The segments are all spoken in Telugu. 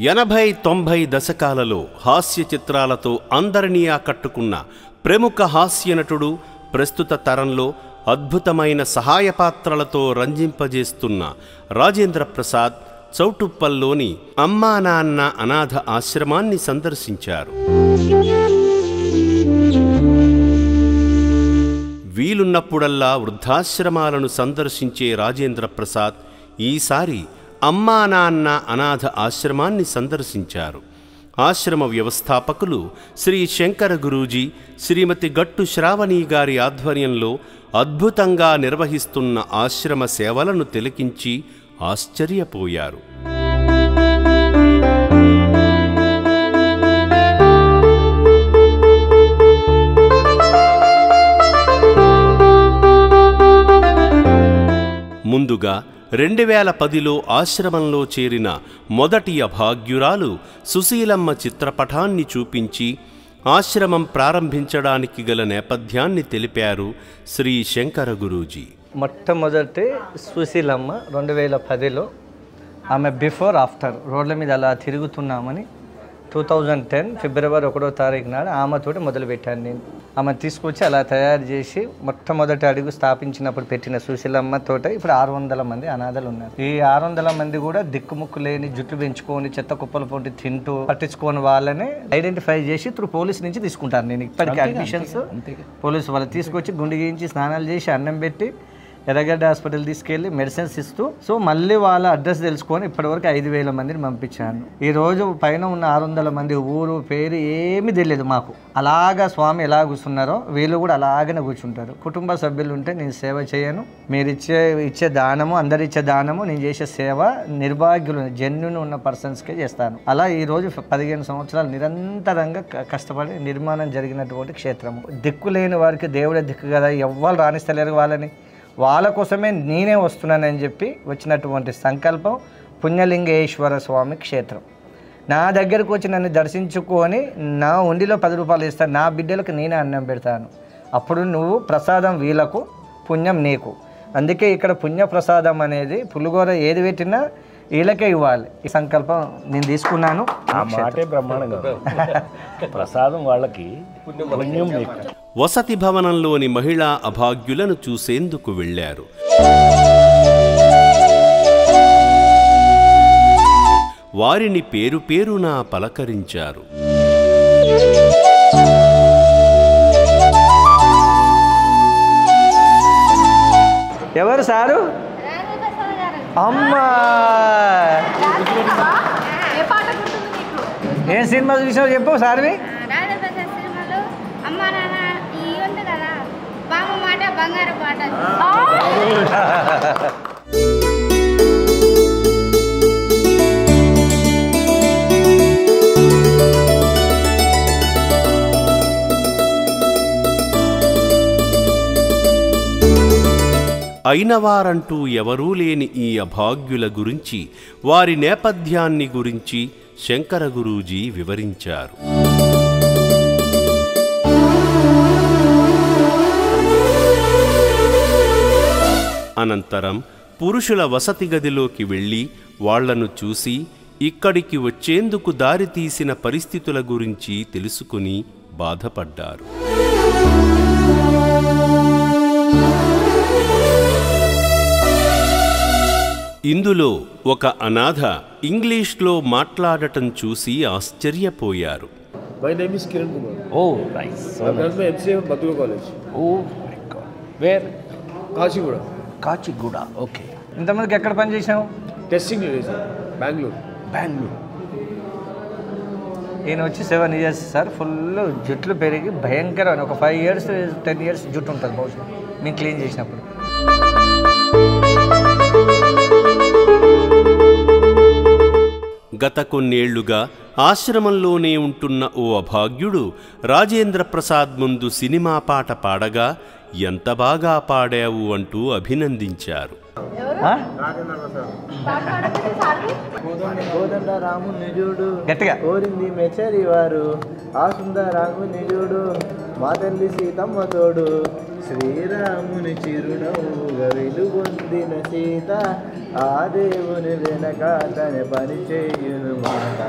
80-90 దశకాలలో హాస్య చిత్రాలతో అందరినీ ఆకట్టుకున్న ప్రముఖ హాస్య నటుడు ప్రస్తుత తరంలో అద్భుతమైన సహాయ పాత్రలతో రంజింపజేస్తున్న రాజేంద్ర ప్రసాద్ చౌటుప్పల్లోని అమ్మా నాన్న అనాథ ఆశ్రమాన్ని సందర్శించారు. వీలున్నప్పుడల్లా వృద్ధాశ్రమాలను సందర్శించే రాజేంద్ర ప్రసాద్ ఈసారి అమ్మా నాన్న అనాథ ఆశ్రమాన్ని సందర్శించారు. ఆశ్రమ వ్యవస్థాపకులు శ్రీ శంకర గురూజీ, శ్రీమతి గట్టు శ్రావణి గారి ఆధ్వర్యంలో అద్భుతంగా నిర్వహిస్తున్న ఆశ్రమ సేవలను తిలకించి ఆశ్చర్యపోయారు. ముందుగా 2010లో ఆశ్రమంలో చేరిన మొదటి అభాగ్యురాలు సుశీలమ్మ చిత్రపటాన్ని చూపించి ఆశ్రమం ప్రారంభించడానికి గల నేపథ్యాన్ని తెలిపారు శ్రీ శంకర గురూజీ. మొట్టమొదటి సుశీలమ్మ 2010లో ఆమె బిఫోర్ ఆఫ్టర్ రోడ్ల మీద అలా తిరుగుతున్నామని 2010 ఫిబ్రవరి 1వ తారీఖు నాడు ఆమెతోటి మొదలుపెట్టాను. నేను ఆమె తీసుకొచ్చి అలా తయారు చేసి మొట్టమొదటి అడుగు స్థాపించినప్పుడు పెట్టిన సుశీలమ్మ తోట ఇప్పుడు 600 మంది అనాథలు ఉన్నారు. ఈ 600 మంది కూడా దిక్కుముక్కు లేని, జుట్లు పెంచుకొని చెత్త కుప్పల పొంటి తింటూ పట్టించుకోని వాళ్ళని ఐడెంటిఫై చేసి త్రూ పోలీస్ నుంచి తీసుకుంటాను. నేను ఇప్పటికీ అడ్మిషన్స్ పోలీసు వాళ్ళు తీసుకొచ్చి గుండె గీయించి స్నానాలు చేసి అన్నం పెట్టి ఎర్రగడ్డ హాస్పిటల్ తీసుకెళ్ళి మెడిసిన్స్ ఇస్తూ సో మళ్ళీ వాళ్ళ అడ్రస్ తెలుసుకొని ఇప్పటివరకు 5,000 మందిని పంపించాను. ఈరోజు పైన ఉన్న 600 మంది ఊరు పేరు ఏమీ తెలియదు మాకు. అలాగా స్వామి ఎలా కూర్చున్నారో వీళ్ళు కూడా అలాగనే కూర్చుంటారు. కుటుంబ సభ్యులు ఉంటే నేను సేవ చేయను, మీరు ఇచ్చే దానము, అందరు ఇచ్చే దానము, నేను చేసే సేవ నిర్భాగ్యులు జెన్యున్ ఉన్న పర్సన్స్కే చేస్తాను. అలా ఈరోజు 15 సంవత్సరాలు నిరంతరంగా కష్టపడి నిర్మాణం జరిగినటువంటి క్షేత్రము. దిక్కు లేని వారికి దేవుడే దిక్కు కదా, ఎవ్వరు రాణిస్తలేరు వాళ్ళని, వాళ్ళ కోసమే నేనే వస్తున్నానని చెప్పి వచ్చినటువంటి సంకల్పం పుణ్యలింగేశ్వర స్వామి క్షేత్రం. నా దగ్గరకు వచ్చి నన్ను దర్శించుకొని నా ఉండిలో 10 రూపాయలు ఇస్తాను, నా బిడ్డలకు నేనే అన్నం పెడతాను, అప్పుడు నువ్వు ప్రసాదం వీళ్ళకు, పుణ్యం నీకు. అందుకే ఇక్కడ పుణ్య ప్రసాదం అనేది పులిగోర ఏది పెట్టినా వీళ్ళకే ఇవ్వాలి. ఈ సంకల్పం నేను తీసుకున్నాను. ఆ మాటే బ్రహ్మాండంగా, ప్రసాదం వాళ్ళకి, పుణ్యం నీకు. వసతి భవనంలోని మహిళా అభాగ్యులను చూసేందుకు వెళ్లారు. వారిని పేరు పేరునా పలకరించారు. ఎవరు సారు? అమ్మా, ఏం సినిమా చూసావు చెప్పు సార్వి. బంగారు పాట. అయినవారంటూ ఎవరూ లేని ఈ అభాగ్యుల గురించి, వారి నేపథ్యాన్ని గురించి శంకర గురూజీ వివరించారు. అనంతరం పురుషుల వసతి గదిలోకి వెళ్ళి వాళ్లను చూసి ఇక్కడికి వచ్చేందుకు దారితీసిన పరిస్థితుల గురించి తెలుసుకుని బాధపడ్డారు. ఇందులో ఒక అనాథ ఇంగ్లీష్లో మాట్లాడటం చూసి ఆశ్చర్యపోయారు. My name is Kiran Kumar. Oh, nice. I'm from MCA Madhuva College. Oh my God. Where? Kachiguda. Kachiguda. Okay. ఇంతమందికి ఎక్కడ పని చేసావు? Testing unit, sir. Bangalore. Bangalore. ఈయన వచ్చి 7 years సార్. ఫుల్ జుట్లు పెరిగి భయంకరమైన ఒక 5 years 10 years జుట్టు ఉంటుంది బహుశా మేము క్లీన్ చేసినప్పుడు. గత కొన్నేళ్లుగా ఆశ్రమంలోనే ఉంటున్న ఓ అభాగ్యుడు రాజేంద్ర ప్రసాద్ ముందు సినిమా పాట పాడగా ఎంత బాగా పాడావు అంటూ అభినందించారు. కోదండ రాముని చూడు గట్టిగా కోరింది మెచ్చరి వారు ఆ సుందరాముని చూడు మా తల్లి సీతమ్మ తోడు శ్రీరాముని చిరునవ్వుగా వెలుగొందిన సీత ఆ దేవుని వెనక తన పని చేయును మాట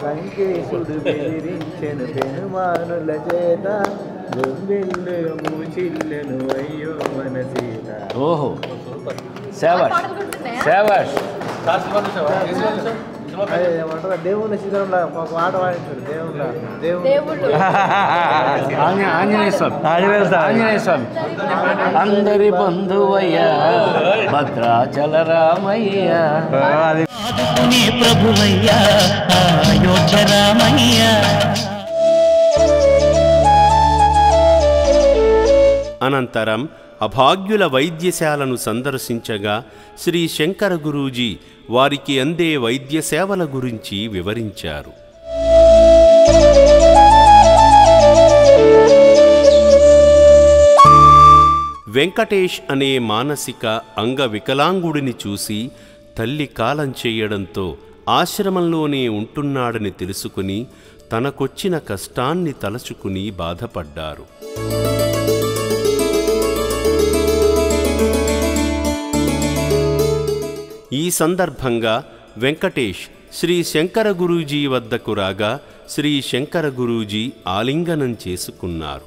సంకేశుడు బెదిరించెను పెనుమానుల చేత గొంబెల్లు మూచిల్లెను అయ్యో మన సీత. ఓహో, శాబాష్ శాబాష్. ఏమంటారు దేవుని శిఖరంలో ఒక ఆట వాడించాడు దేవుడు ఆంజనేయ స్వామి, ఆంజనేయ స్వామి అందరి బంధువయ్య భద్రాచల రామయ్య ప్రభువయ్య అయోధ్య రామయ్య. అనంతరం అభాగ్యుల వైద్యశాలను సందర్శించగా శ్రీ శంకర గురూజీ వారికి అందే వైద్య సేవల గురించి వివరించారు. వెంకటేష్ అనే మానసిక అంగవికలాంగుడిని చూసి తల్లి కాలం చేయడంతో ఆశ్రమంలోనే ఉంటున్నాడని తెలుసుకుని తనకొచ్చిన కష్టాన్ని తలచుకుని బాధపడ్డారు. ఈ సందర్భంగా వెంకటేష్ శ్రీ శంకర గురూజీ వద్దకు రాగా శ్రీ శంకర గురూజీ ఆలింగనం చేసుకున్నారు.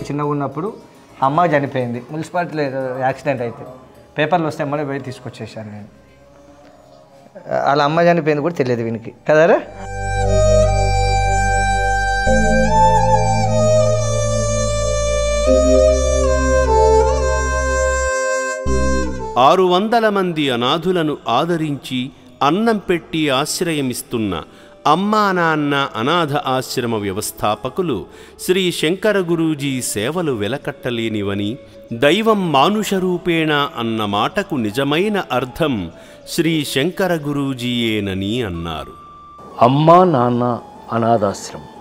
చిన్నగా ఉన్నప్పుడు అమ్మ చనిపోయింది, మున్సిపాలిటీలో యాక్సిడెంట్ అయితే పేపర్లు వస్తే అమ్మనే పోయి తీసుకొచ్చేసాను నేను. వాళ్ళ అమ్మ చనిపోయింది కూడా తెలియదు వీనికి కదరా. 600 మంది అనాథులను ఆదరించి అన్నం పెట్టి ఆశ్రయమిస్తున్న అమ్మా నాన్న అనాథ ఆశ్రమ వ్యవస్థాపకులు శ్రీ శంకర గురూజీ సేవలు వెలకట్టలేనివని, దైవం మానుషరూపేణ అన్న మాటకు నిజమైన అర్థం శ్రీ శంకర గురూజీయేనని అన్నారు. అమ్మా నాన్న అనాథాశ్రమం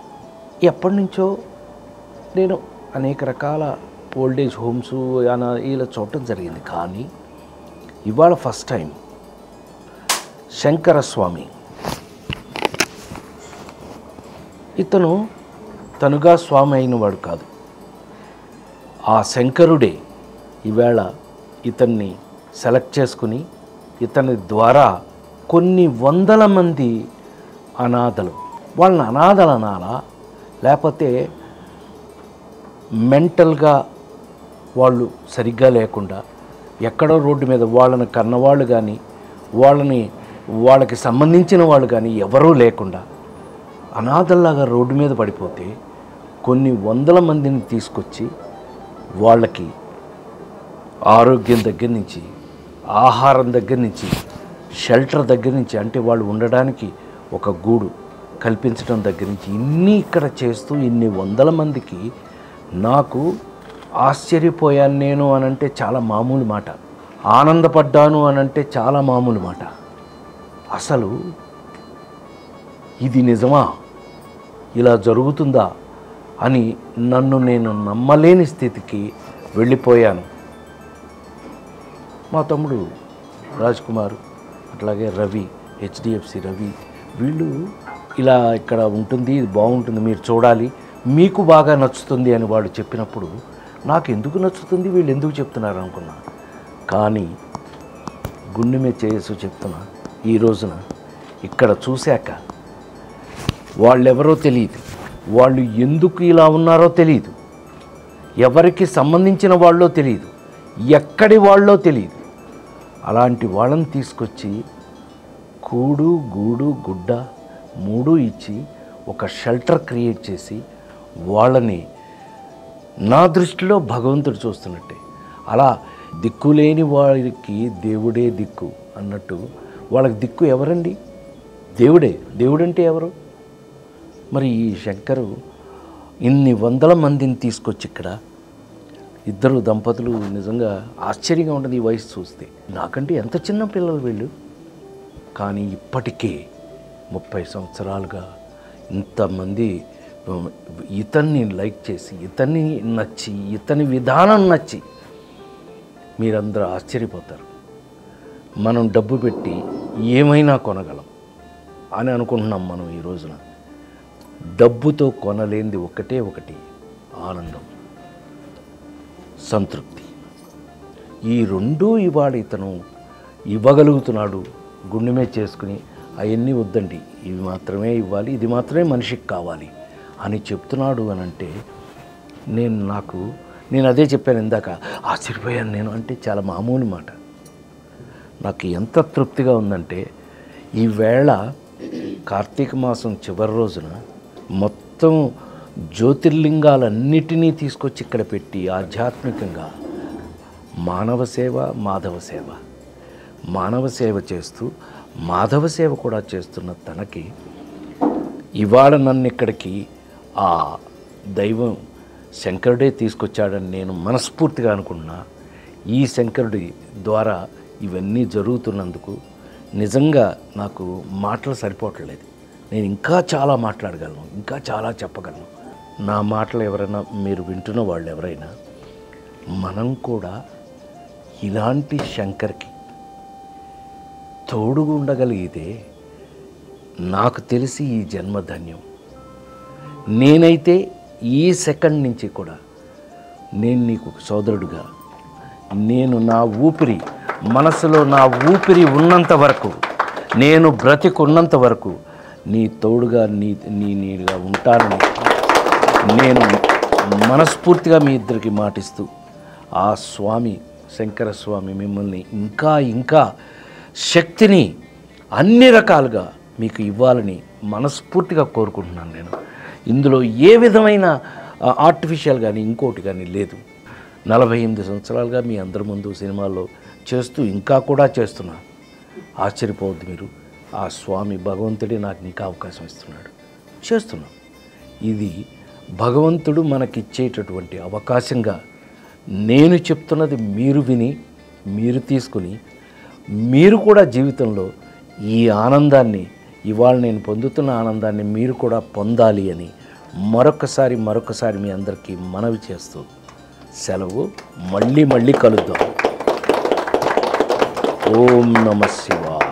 ఎప్పటి నుంచో నేను అనేక రకాల ఓల్డేజ్ హోమ్స్ ఇలా చూడటం జరిగింది. కానీ ఇవాళ ఫస్ట్ టైం శంకర స్వామి ఇతను తనుగా స్వామి అయినవాడు కాదు, ఆ శంకరుడే ఈవేళ ఇతన్ని సెలెక్ట్ చేసుకుని ఇతని ద్వారా కొన్ని వందల మంది అనాథలు, వాళ్ళని అనాథలు అనాలా లేకపోతే మెంటల్గా వాళ్ళు సరిగ్గా లేకుండా ఎక్కడో రోడ్డు మీద వాళ్ళని కన్నవాళ్ళు కానీ వాళ్ళకి సంబంధించిన వాళ్ళు కానీ ఎవరూ లేకుండా అనాథల్లాగా రోడ్డు మీద పడిపోతే కొన్ని వందల మందిని తీసుకొచ్చి వాళ్ళకి ఆరోగ్యం దగ్గర నుంచి, ఆహారం దగ్గర నుంచి, షెల్టర్ దగ్గర నుంచి, అంటే వాళ్ళు ఉండడానికి ఒక గూడు కల్పించడం దగ్గర నుంచి ఇన్ని ఇక్కడ చేస్తూ ఇన్ని వందల మందికి నాకు ఆశ్చర్యపోయాను నేను అనంటే చాలా మామూలు మాట, ఆనందపడ్డాను అనంటే చాలా మామూలు మాట. అసలు ఇది నిజమా, ఇలా జరుగుతుందా అని నన్ను నేను నమ్మలేని స్థితికి వెళ్ళిపోయాను. మా తమ్ముడు రాజ్ కుమార్, అట్లాగే రవి, హెచ్డిఎఫ్సి రవి, వీళ్ళు ఇలా ఇక్కడ ఉంటుంది, ఇది బాగుంటుంది, మీరు చూడాలి, మీకు బాగా నచ్చుతుంది అని వాళ్ళు చెప్పినప్పుడు నాకు ఎందుకు నచ్చుతుంది, వీళ్ళు ఎందుకు చెప్తున్నారు అనుకున్నా. కానీ గుండె మీద చేసు చెప్తున్నా, ఈ రోజున ఇక్కడ చూశాక వాళ్ళెవరో తెలియదు, వాళ్ళు ఎందుకు ఇలా ఉన్నారో తెలియదు, ఎవరికి సంబంధించిన వాళ్ళో తెలియదు, ఎక్కడి వాళ్ళో తెలియదు. అలాంటి వాళ్ళని తీసుకొచ్చి కూడు గూడు గుడ్డ 3 ఇచ్చి ఒక షెల్టర్ క్రియేట్ చేసి వాళ్ళని నా దృష్టిలో భగవంతుడు చూస్తున్నట్టే, అలా దిక్కులేని వారికి దేవుడే దిక్కు అన్నట్టు వాళ్ళకి దిక్కు ఎవరండి? దేవుడే. దేవుడంటే ఎవరు? మరి ఈ శంకరు ఇన్ని వందల మందిని తీసుకొచ్చి ఇక్కడ ఇద్దరు దంపతులు నిజంగా ఆశ్చర్యంగా ఉంటుంది ఈ వయసు చూస్తే. నాకంటే ఎంత చిన్న పిల్లలు వీళ్ళు, కానీ ఇప్పటికే 30 సంవత్సరాలుగా ఇంతమంది ఇతన్ని లైక్ చేసి, ఇతన్ని నచ్చి, ఇతని విధానం నచ్చి మీరందరూ ఆశ్చర్యపోతారు. మనం డబ్బు పెట్టి ఏమైనా కొనగలం అని అనుకుంటున్నాం మనం ఈ రోజున. డబ్బుతో కొనలేనిది ఒకటే ఒకటి, ఆనందం, సంతృప్తి. ఈ రెండూ ఇవాళ ఇతను ఇవ్వగలుగుతున్నాడు. గుండెమే చేసుకుని అవన్నీ వద్దండి, ఇవి మాత్రమే ఇవ్వాలి, ఇది మాత్రమే మనిషికి కావాలి అని చెప్తున్నాడు అని అంటే నేను అదే చెప్పాను ఇందాక, ఆశ్చర్యపోయాను నేను. అంటే చాలా మామూలు మాట. నాకు ఎంత తృప్తిగా ఉందంటే ఈవేళ కార్తీక మాసం చివరి రోజున మొత్తం జ్యోతిర్లింగాలన్నిటినీ తీసుకొచ్చి ఇక్కడ పెట్టి ఆధ్యాత్మికంగా మానవ సేవ, మాధవ సేవ, మానవ సేవ చేస్తూ మాధవ సేవ కూడా చేస్తున్న తనకి ఇవాళ నన్ను ఇక్కడికి ఆ దైవం శంకరుడే తీసుకొచ్చాడని నేను మనస్ఫూర్తిగా అనుకున్నా. ఈ శంకరుడి ద్వారా ఇవన్నీ జరుగుతున్నందుకు నిజంగా నాకు మాటలు సరిపోవట్లేదు. నేను ఇంకా చాలా మాట్లాడగలను, ఇంకా చాలా చెప్పగలను. నా మాటలు ఎవరైనా మీరు వింటున్న వాళ్ళు ఎవరైనా మనం కూడా ఇలాంటి శంకర్కి తోడుగా ఉండగలిగితే నాకు తెలిసి ఈ జన్మ ధన్యం. నేనైతే ఈ సెకండ్ నుంచి కూడా నేను నీకు సోదరుడుగా, నేను నా ఊపిరి మనసులో నా ఊపిరి ఉన్నంత వరకు, నేను బ్రతికున్నంత వరకు నీ తోడుగా నీగా ఉంటానని నేను మనస్ఫూర్తిగా మీ ఇద్దరికి మాటిస్తూ ఆ స్వామి శంకర స్వామి మిమ్మల్ని ఇంకా ఇంకా శక్తిని అన్ని రకాలుగా మీకు ఇవ్వాలని మనస్ఫూర్తిగా కోరుకుంటున్నాను. నేను ఇందులో ఏ విధమైన ఆర్టిఫిషియల్ కానీ ఇంకోటి కానీ లేదు. 48 సంవత్సరాలుగా మీ అందరి ముందు సినిమాల్లో చేస్తూ ఇంకా కూడా చేస్తున్నా. ఆశ్చర్యపోవద్దు మీరు. ఆ స్వామి భగవంతుడే నాకు ఇంకా అవకాశం ఇస్తున్నాడు, చేస్తున్నాం. ఇది భగవంతుడు మనకిచ్చేటటువంటి అవకాశంగా నేను చెప్తున్నది మీరు విని, మీరు తీసుకుని, మీరు కూడా జీవితంలో ఈ ఆనందాన్ని, ఇవాళ నేను పొందుతున్న ఆనందాన్ని మీరు కూడా పొందాలి అని మరొకసారి మీ అందరికీ మనవి చేస్తూ సెలవు. మళ్ళీ కలుద్దాం. ఓం నమః శివాయ.